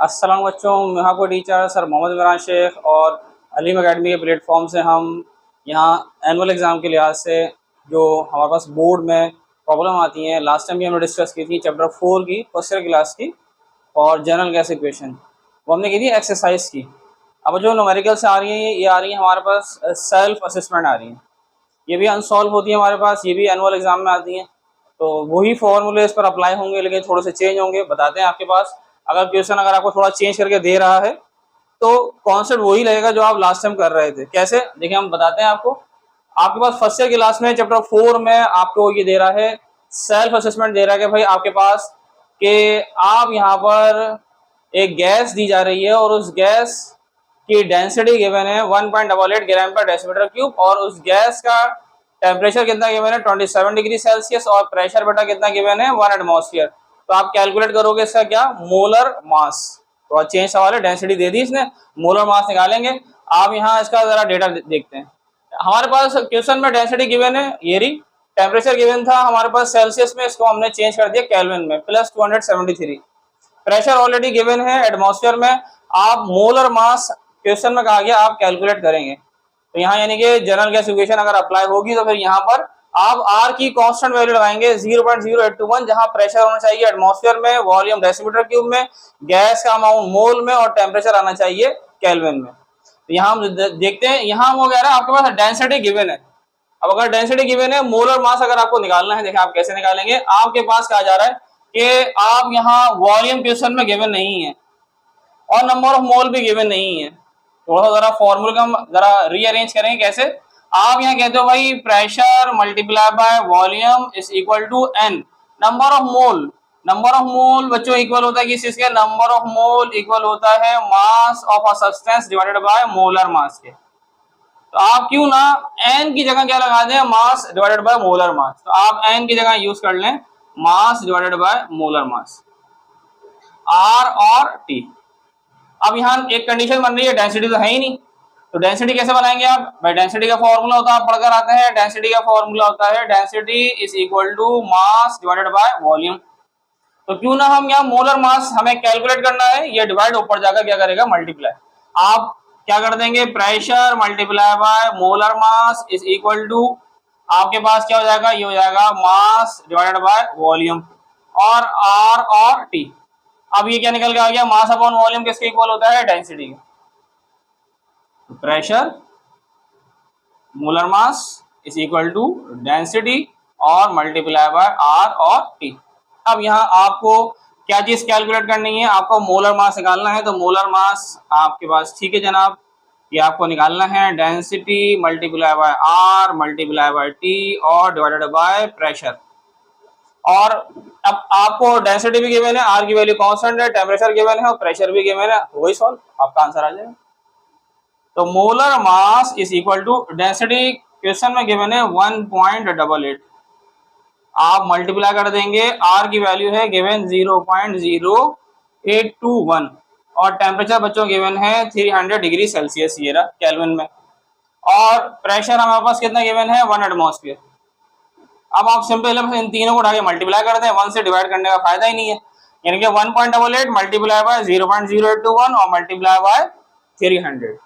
अस्सलाम बच्चों, मैं आपको टीचर सर मोहम्मद इमरान शेख और अलीम एकेडमी के प्लेटफॉर्म से हम यहाँ एनुअल एग्ज़ाम के लिहाज से जो हमारे पास बोर्ड में प्रॉब्लम आती हैं, लास्ट टाइम भी हमने डिस्कस की थी चैप्टर 4 की फर्स्ट ईयर क्लास की और जनरल गैस इक्वेशन वो हमने की थी एक्सरसाइज की। अब जो न्यूमेरिकल से आ रही हैं ये आ रही हैं हमारे पास सेल्फ असेसमेंट आ रही हैं, ये भी अनसॉल्व होती है हमारे पास, ये भी एनुअल एग्ज़ाम में आती हैं। तो वही फॉर्मूले इस पर अप्लाई होंगे लेकिन थोड़े से चेंज होंगे। बताते हैं आपके पास अगर क्वेश्चन अगर आपको थोड़ा चेंज करके दे रहा है तो कॉन्सेप्ट वही लगेगा जो आप लास्ट टाइम कर रहे थे। कैसे देखिए हम बताते हैं आपको। आपके पास फर्स्ट ईयर क्लास में चैप्टर 4 में आपको ये दे रहा है सेल्फ असेसमेंट दे रहा है कि भाई आपके पास कि आप यहाँ पर एक गैस दी जा रही है और उस गैस की डेंसिटी गिवन है 1.88 ग्राम पर डेसीमीटर क्यूब और उस गैस का टेम्परेचर कितना गिवन है 27 डिग्री सेल्सियस और प्रेशर बेटा कितना गिवन है 1 एटमॉस्फेयर। तो आप कैलकुलेट करोगे इसका क्या मोलर मास। तो चेंज सवाल है, डेंसिटी दे दी इसने, मोलर मास निकालेंगे। आप यहाँ इसका जरा डेटा देखते हैं। हमारे पास क्वेश्चन में डेंसिटी गिवन है ये रही, टेम्परेचर गिवन था हमारे पास सेल्सियस में, इसको हमने चेंज कर दिया केल्विन में प्लस 273। प्रेशर ऑलरेडी गिवन है एटमॉस्फेयर में। आप मोलर मास क्वेश्चन में कहा गया आप कैलकुलेट करेंगे। तो यहाँ यानी कि जनरल गैस इक्वेशन अगर अप्लाई होगी तो फिर यहाँ पर आप आर की कांस्टेंट वैल्यू लगाएंगे 0.0821, जहां प्रेशर होना चाहिए एटमॉस्फेयर में, वॉल्यूम डेसीमीटर क्यूब में, गैस का अमाउंट मोल में और टेम्परेचर आना चाहिए केल्विन में। तो यहाँ हम देखते हैं, यहाँ वो कह रहा है आपके पास डेंसिटी गिवन है। अब अगर डेंसिटी गिवन है, मोलर मास अगर आपको निकालना है, देखिए आप कैसे निकालेंगे। आपके पास कहा जा रहा है कि आप यहाँ वॉल्यूम क्वेश्चन में गिवन नहीं है और नंबर ऑफ मोल भी गिवन नहीं है। थोड़ा सा जरा फॉर्मूला का हम जरा रीअरेंज करेंगे। कैसे आप यहाँ कहते हो भाई pressure multiply by volume is equal to n number of mole. Number of mole बच्चों इक्वल होता है किस चीज के? नंबर ऑफ मोल इक्वल होता है mass of a substance divided by molar मास के। तो आप क्यों ना एन की जगह क्या लगा दें, mass divided by molar mass. तो आप एन की जगह यूज कर लें mass divided by molar mass, R और टी। अब यहाँ एक कंडीशन बन रही है, डेंसिटी तो है ही नहीं, तो डेंसिटी कैसे बनाएंगे आप? भाई डेंसिटी का फॉर्मूला होता है, आप पढ़कर आते हैं, डेंसिटी का फॉर्मूला होता है density is equal to mass divided by volume. तो क्यों ना हम यहाँ मोलर मास हमें कैलकुलेट करना है, ये डिवाइड ऊपर जाकर क्या करेगा मल्टीप्लाई। आप क्या कर देंगे, pressure multiply by molar mass is equal to आपके पास क्या हो जाएगा, ये हो जाएगा मास डिवाइडेड बाय वॉल्यूम और आर और टी। अब ये क्या निकल के आ गया, मास अपॉन वॉल्यूम किसके इक्वल होता है, डेंसिटी के। Pressure molar mass is equal to density और मल्टीप्लाई बाय आर और टी। अब यहाँ आपको क्या चीज कैलकुलेट करनी है, आपको मोलर मास निकालना है। तो मोलर मास आपके पास ठीक है जनाब, ये आपको निकालना है density multiply by R multiply by T और डिवाइडेड बाय प्रेशर। और अब आपको डेंसिटी भी गिवन है, आर की वैल्यू कांस्टेंट है, टेम्परेचर गिवन है और प्रेशर भी गिवन है, वही सॉल्व आपका आंसर आ जाएगा। तो molar mass is equal to density question में गिवन है 1.88, आप मल्टीप्लाई कर देंगे, आर की वैल्यू है गिवन 0.0821 और टेम्परेचर बच्चों गिवन है 300 डिग्री सेल्सियस ये रहा केल्विन में, और प्रेशर हमारे पास कितना गिवन है 1 एटमॉस्फेयर। अब आप सिंपल इन तीनों को उठा के मल्टीप्लाई कर दें, 1 से डिवाइड करने का फायदा ही नहीं है, यानी कि 1.88 मल्टीप्लाई बाय 0.0821 और मल्टीप्लाई बाय 300।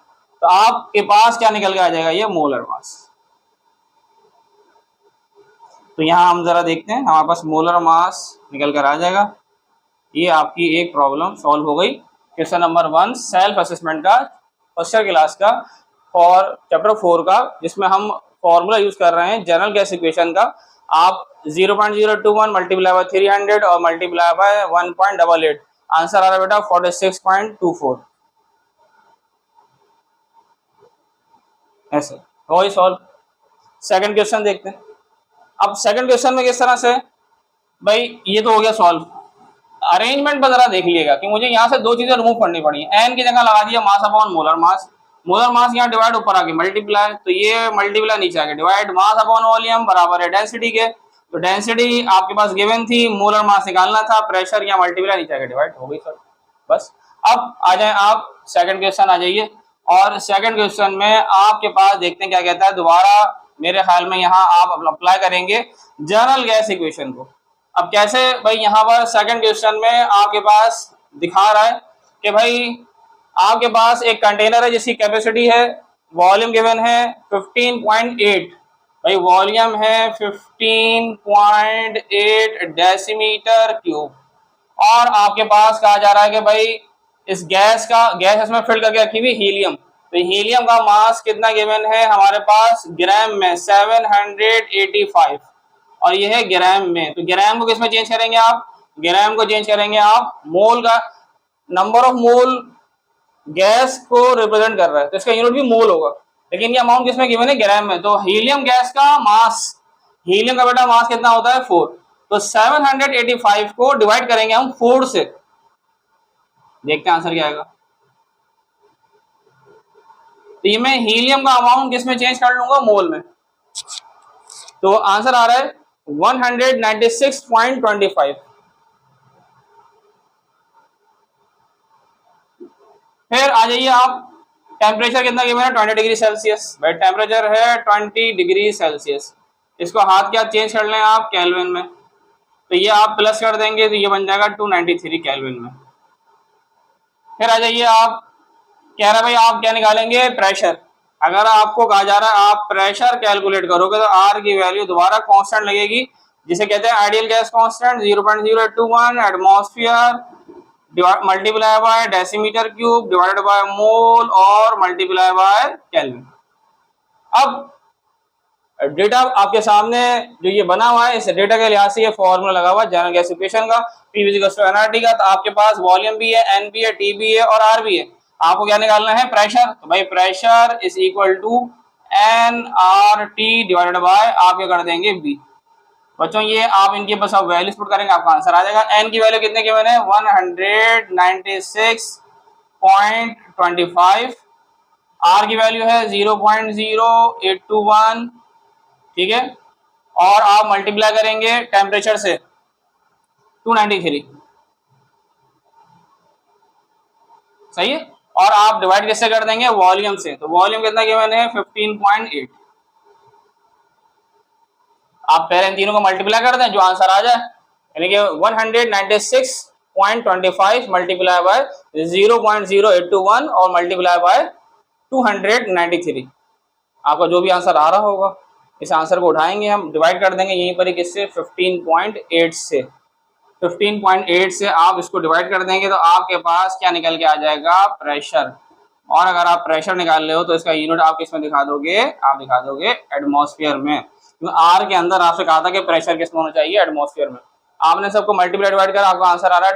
तो आपके पास क्या निकल के आ जाएगा, ये मोलर मास। तो यहाँ हम जरा देखते हैं, हमारे पास मोलर मास निकल कर आ जाएगा। ये आपकी एक प्रॉब्लम सॉल्व हो गई, क्वेश्चन नंबर 1 सेल्फ असेसमेंट का फर्स्ट ईयर क्लास का फॉर चैप्टर 4 का, जिसमें हम फॉर्मूला यूज कर रहे हैं जनरल गैस इक्वेशन का। आप 0.021 मल्टीप्लाई बाय 300 और मल्टीप्लाई बाय 1.88, आंसर आ रहा है बेटा 46.24। ऐसे हो ही सॉल्व। सेकंड क्वेश्चन देखते हैं। अब सेकंड क्वेश्चन में किस तरह से, भाई ये तो हो गया सॉल्व। अरेंजमेंट पर जरा देख लीजिएगा कि मुझे यहाँ से दो चीजें रिमूव करनी पड़ी। एन की जगह लगा दिया mass upon molar mass, molar mass यहाँ डिवाइड ऊपर आ गया मल्टीप्लाई, तो ये मल्टीप्लाई नीचे आ गया डिवाइड, मास अपॉन वॉल्यूम बराबर है डेंसिटी के। तो डेंसिटी आपके पास गिवन थी, मोलर मास निकालना था, प्रेशर यहाँ मल्टीप्लाई नीचे आ गया डिवाइड, हो गई सर बस। अब आ जाए आप सेकंड क्वेश्चन आ जाइए, और सेकंड क्वेश्चन में आपके पास देखते हैं क्या कहता है। दोबारा मेरे ख्याल में यहाँ आप अप्लाई करेंगे जनरल गैस इक्वेशन को। अब कैसे भाई, यहाँ पर सेकंड क्वेश्चन में आपके पास दिखा रहा है कि भाई आपके पास एक कंटेनर है जिसकी कैपेसिटी है, वॉल्यूम गिवन है 15.8, भाई वॉल्यूम है 15.8 डेसीमीटर क्यूब, और आपके पास कहा जा रहा है कि भाई इस गैस इसमें फिल करके रखी हुई हीलियम, तो हीलियम का मास कितना गिवन है हमारे पास ग्राम में 785, और ये है ग्राम में। तो ग्राम को किस में चेंज करेंगे आप, ग्राम को चेंज करेंगे आप मोल का, नंबर ऑफ मोल गैस को रिप्रेजेंट कर रहा है तो इसका यूनिट भी मोल होगा, लेकिन ये अमाउंट किसमें गिवन है ग्राम में। तो हीलियम गैस का मास, हीलियम का बेटा मास कितना होता है 4, तो 785 को डिवाइड करेंगे हम 4 से, देखते हैं आंसर क्या आएगा। तो ये मैं हीलियम का अमाउंट किसमें चेंज कर लूंगा मोल में, तो आंसर आ रहा है 196.25। फिर आ जाइए आप, टेम्परेचर कितना गिवन है 20 डिग्री सेल्सियस, भाई टेम्परेचर है 20 डिग्री सेल्सियस, इसको हाथ क्या चेंज कर लें आप केल्विन में, तो ये आप प्लस कर देंगे तो ये बन जाएगा 293 केल्विन में। फिर आ जाइए आप, कह रहा है भाई आप क्या निकालेंगे प्रेशर, अगर आपको कहा जा रहा है आप प्रेशर कैलकुलेट करोगे तो आर की वैल्यू दोबारा कांस्टेंट लगेगी, जिसे कहते हैं ideal gas constant 0.0821 atmosphere multiply by decimetre cube divided by mole और मल्टीप्लाई बाय केल्विन। अब डेटा आपके सामने जो ये बना हुआ है, इस डेटा के लिहाज से ये फॉर्मूला लगा हुआ है जनरल गैस इक्वेशन का, P = nRT का। तो आपके पास वॉल्यूम भी है, N भी है, T भी है और R भी है, आपको क्या निकालना है प्रेशर, तो भाई pressure is equal to nRT divided by आप क्या कर देंगे B। बच्चों ये आप इनके बस आप वैल्यूज पुट करेंगे आपका आंसर आ जाएगा। N की वैल्यू कितने गिवन है 196.25, R की वैल्यू है 0.0821, ठीक है, और आप मल्टीप्लाई करेंगे टेम्परेचर से 293, सही है, और आप डिवाइड किससे कर देंगे वॉल्यूम से, तो वॉल्यूम कितना गिवन है 15.8, आप पहले इन तीनों को मल्टीप्लाई कर दें जो आंसर आ जाए, यानी कि 196.25 मल्टीप्लाई बाय 0.0821 और मल्टीप्लाई बाय 293, आपका जो भी आंसर आ रहा होगा इस आंसर को उठाएंगे हम, डिवाइड कर देंगे यहीं पर किससे 15.8 से, 15.8 से आप इसको डिवाइड कर देंगे तो आपके पास क्या निकल के आ जाएगा प्रेशर, और अगर आप प्रेशर निकाल रहे हो तो इसका यूनिट आप किसमें दिखा दोगे, आप दिखा दोगे एटमॉस्फेयर में, क्योंकि आर के अंदर आपसे कहा था कि प्रेशर किसमें होना चाहिए एटमॉस्फेयर में। आपने सबको मल्टीप्लाई डिवाइड कर आपका आंसर आ रहा है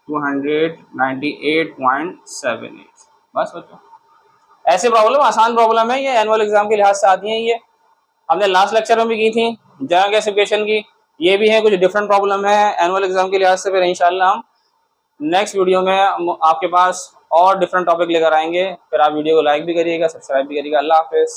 298.78, बस बच्चों ऐसे प्रॉब्लम आसान प्रॉब्लम है, ये एनुअल एग्जाम के लिहाज से आती हैं, ये हमने लास्ट लेक्चर में भी की थी जनरल गैस इक्वेशन की, ये भी है कुछ डिफरेंट प्रॉब्लम है एनुअल एग्जाम के लिहाज से। फिर इंशाल्लाह हम नेक्स्ट वीडियो में आपके पास और डिफरेंट टॉपिक लेकर आएंगे, फिर आप वीडियो को लाइक भी करिएगा, सब्सक्राइब भी करिएगा। अल्लाह हाफिज़।